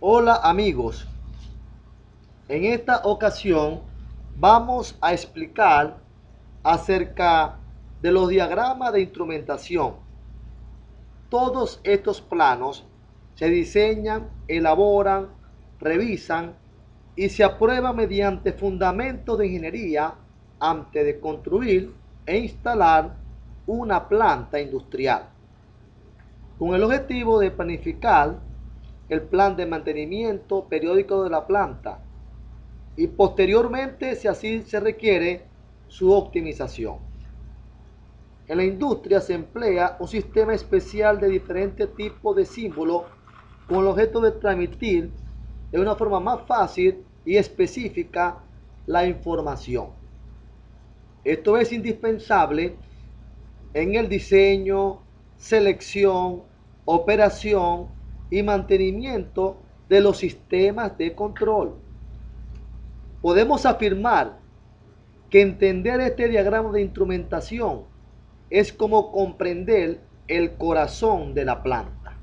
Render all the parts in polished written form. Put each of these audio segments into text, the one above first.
Hola amigos, en esta ocasión vamos a explicar acerca de los diagramas de instrumentación. Todos estos planos se diseñan, elaboran, revisan y se aprueban mediante fundamentos de ingeniería antes de construir e instalar una planta industrial, con el objetivo de planificar el plan de mantenimiento periódico de la planta y posteriormente, si así se requiere, su optimización. En la industria se emplea un sistema especial de diferentes tipos de símbolos con el objeto de transmitir de una forma más fácil y específica la información. Esto es indispensable en el diseño, selección, operación y mantenimiento de los sistemas de control. Podemos afirmar que entender este diagrama de instrumentación es como comprender el corazón de la planta.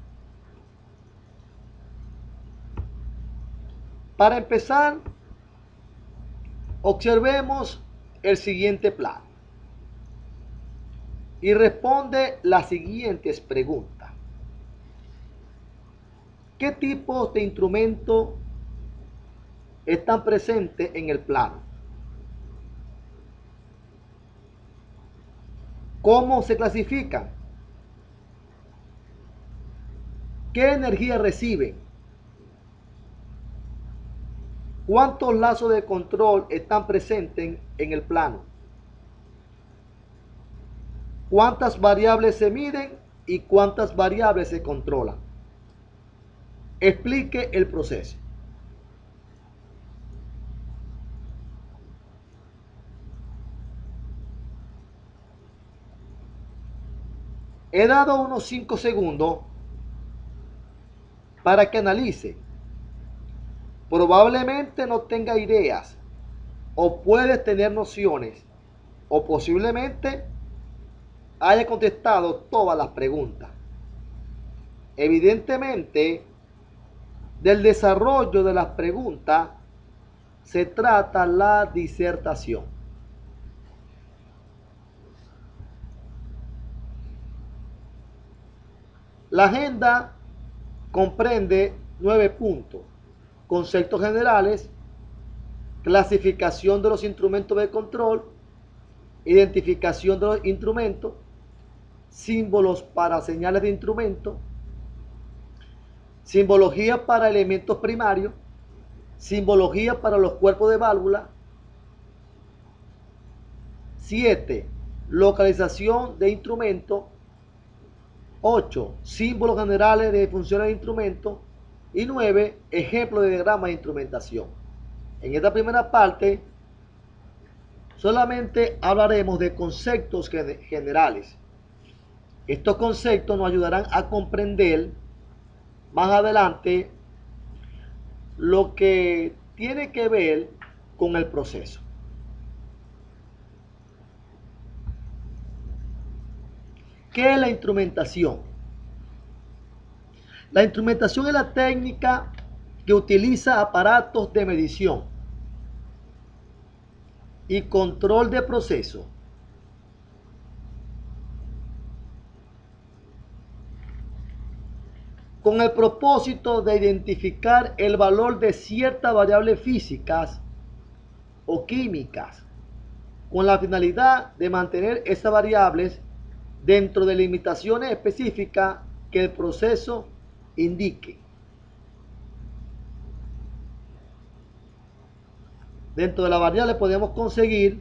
Para empezar, observemos el siguiente plano y responde las siguientes preguntas. ¿Qué tipos de instrumentos están presentes en el plano? ¿Cómo se clasifican? ¿Qué energía reciben? ¿Cuántos lazos de control están presentes en el plano? ¿Cuántas variables se miden y cuántas variables se controlan? Explique el proceso. He dado unos 5 segundos para que analice. Probablemente no tenga ideas o puede tener nociones o posiblemente haya contestado todas las preguntas. Evidentemente, del desarrollo de las preguntas se trata la disertación. La agenda comprende 9 puntos: conceptos generales, clasificación de los instrumentos de control, identificación de los instrumentos, símbolos para señales de instrumentos, simbología para elementos primarios, simbología para los cuerpos de válvula. 7. Localización de instrumentos. 8. Símbolos generales de funciones de instrumentos. Y 9. Ejemplos de diagrama de instrumentación. En esta primera parte solamente hablaremos de conceptos generales. Estos conceptos nos ayudarán a comprender más adelante lo que tiene que ver con el proceso. ¿Qué es la instrumentación? La instrumentación es la técnica que utiliza aparatos de medición y control de proceso con el propósito de identificar el valor de ciertas variables físicas o químicas, con la finalidad de mantener esas variables dentro de limitaciones específicas que el proceso indique. Dentro de las variables podemos conseguir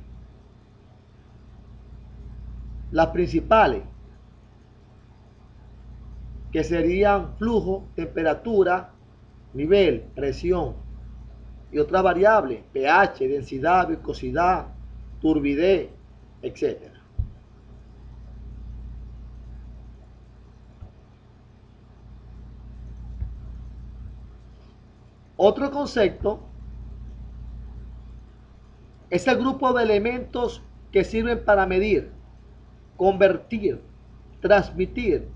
las principales, que serían flujo, temperatura, nivel, presión y otras variables, pH, densidad, viscosidad, turbidez, etc. Otro concepto es el grupo de elementos que sirven para medir, convertir, transmitir,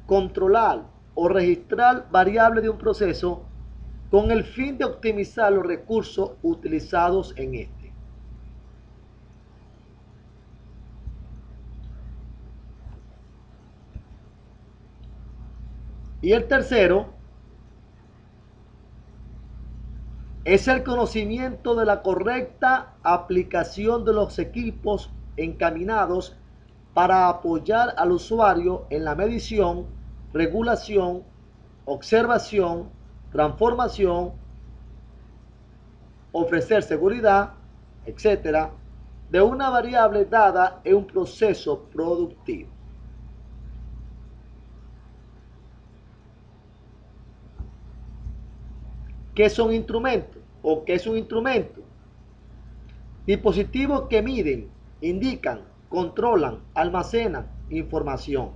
controlar o registrar variables de un proceso con el fin de optimizar los recursos utilizados en este. Y el tercero es el conocimiento de la correcta aplicación de los equipos encaminados para apoyar al usuario en la medición, regulación, observación, transformación, ofrecer seguridad, etcétera, de una variable dada en un proceso productivo. ¿Qué son instrumentos? ¿O qué es un instrumento? Dispositivos que miden, indican, controlan, almacenan información,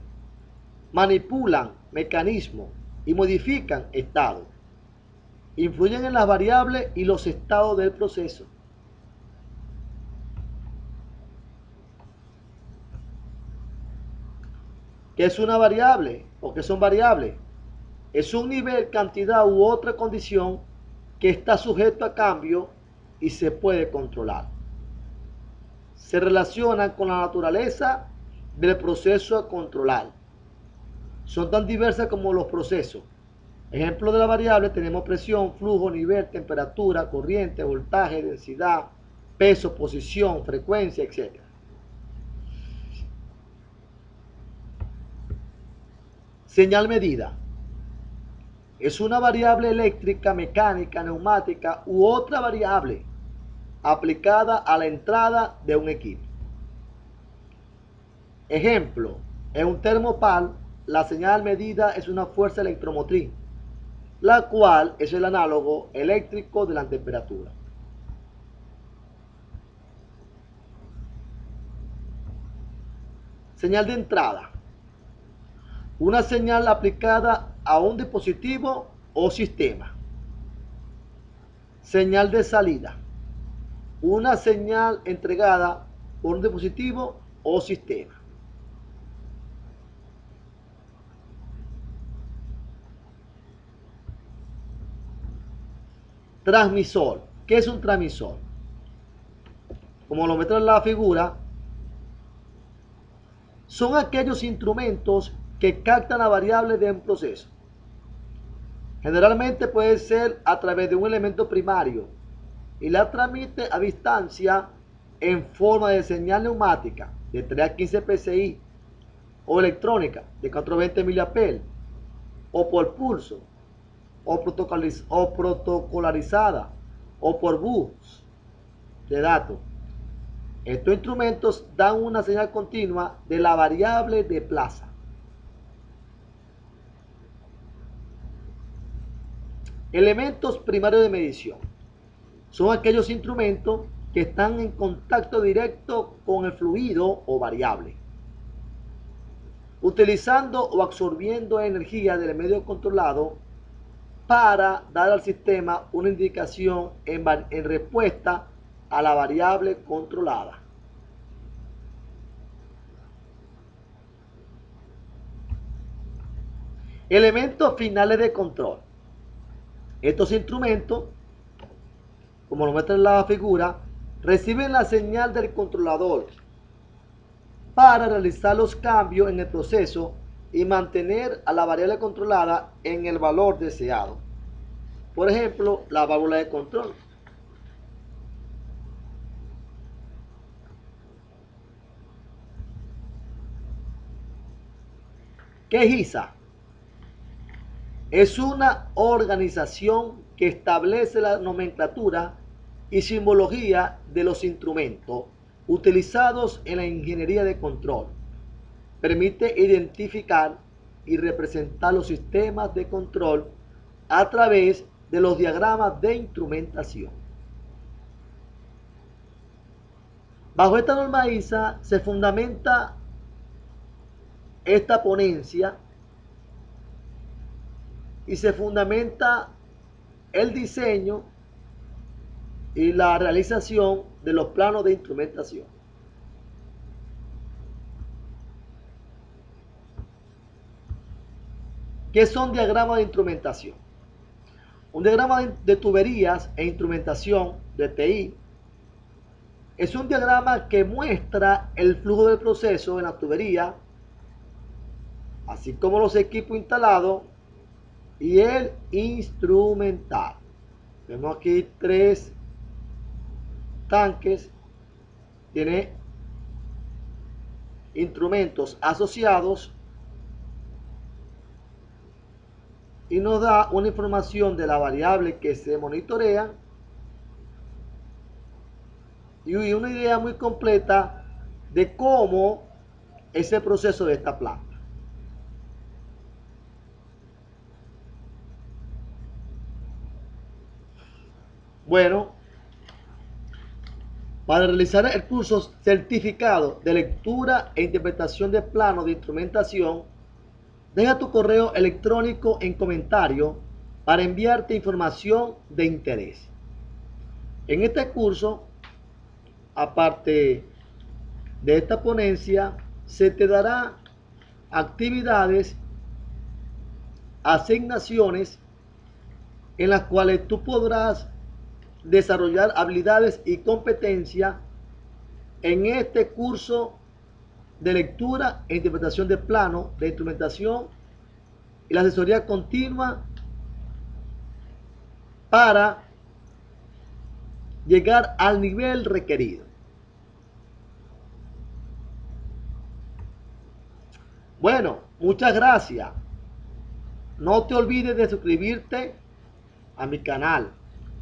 manipulan mecanismos y modifican estados. Influyen en las variables y los estados del proceso. ¿Qué es una variable? ¿O qué son variables? Es un nivel, cantidad u otra condición que está sujeto a cambio y se puede controlar. Se relacionan con la naturaleza del proceso a controlar. Son tan diversas como los procesos. Ejemplo de la variable tenemos presión, flujo, nivel, temperatura, corriente, voltaje, densidad, peso, posición, frecuencia, etc. Señal medida. Es una variable eléctrica, mecánica, neumática u otra variable aplicada a la entrada de un equipo. Ejemplo, en un termopar, la señal medida es una fuerza electromotriz, la cual es el análogo eléctrico de la temperatura. Señal de entrada. Una señal aplicada a un dispositivo o sistema. Señal de salida. Una señal entregada por un dispositivo o sistema. Transmisor. ¿Qué es un transmisor? Como lo muestra en la figura, son aquellos instrumentos que captan la variable de un proceso. Generalmente puede ser a través de un elemento primario y la transmite a distancia en forma de señal neumática de 3 a 15 psi o electrónica de 420 mA o por pulso o protocolarizada o por bus de datos. Estos instrumentos dan una señal continua de la variable de plaza. Elementos primarios de medición. Son aquellos instrumentos que están en contacto directo con el fluido o variable, utilizando o absorbiendo energía del medio controlado para dar al sistema una indicación en respuesta a la variable controlada. Elementos finales de control. Estos instrumentos, como lo muestra en la figura, reciben la señal del controlador para realizar los cambios en el proceso y mantener a la variable controlada en el valor deseado. Por ejemplo, la válvula de control. ¿Qué es ISA? Es una organización que establece la nomenclatura y simbología de los instrumentos utilizados en la ingeniería de control. Permite identificar y representar los sistemas de control a través de los diagramas de instrumentación. Bajo esta norma ISA se fundamenta esta ponencia y se fundamenta el diseño y la realización de los planos de instrumentación. ¿Qué son diagramas de instrumentación? Un diagrama de tuberías e instrumentación de TI es un diagrama que muestra el flujo del proceso en la tubería, así como los equipos instalados y el instrumental. Vemos aquí 3 tanques, tiene instrumentos asociados y nos da una información de la variable que se monitorea y una idea muy completa de cómo es el proceso de esta planta. Bueno, para realizar el curso certificado de lectura e interpretación de planos de instrumentación, deja tu correo electrónico en comentario para enviarte información de interés. En este curso, aparte de esta ponencia, se te dará actividades, asignaciones en las cuales tú podrás desarrollar habilidades y competencias en este curso de lectura e interpretación de plano de instrumentación y la asesoría continua para llegar al nivel requerido. Bueno, muchas gracias. No te olvides de suscribirte a mi canal.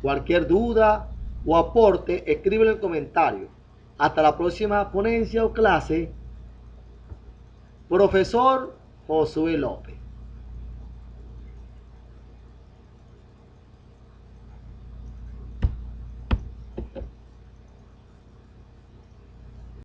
Cualquier duda o aporte, escríbelo en comentarios. Hasta la próxima ponencia o clase. Profesor Josué López.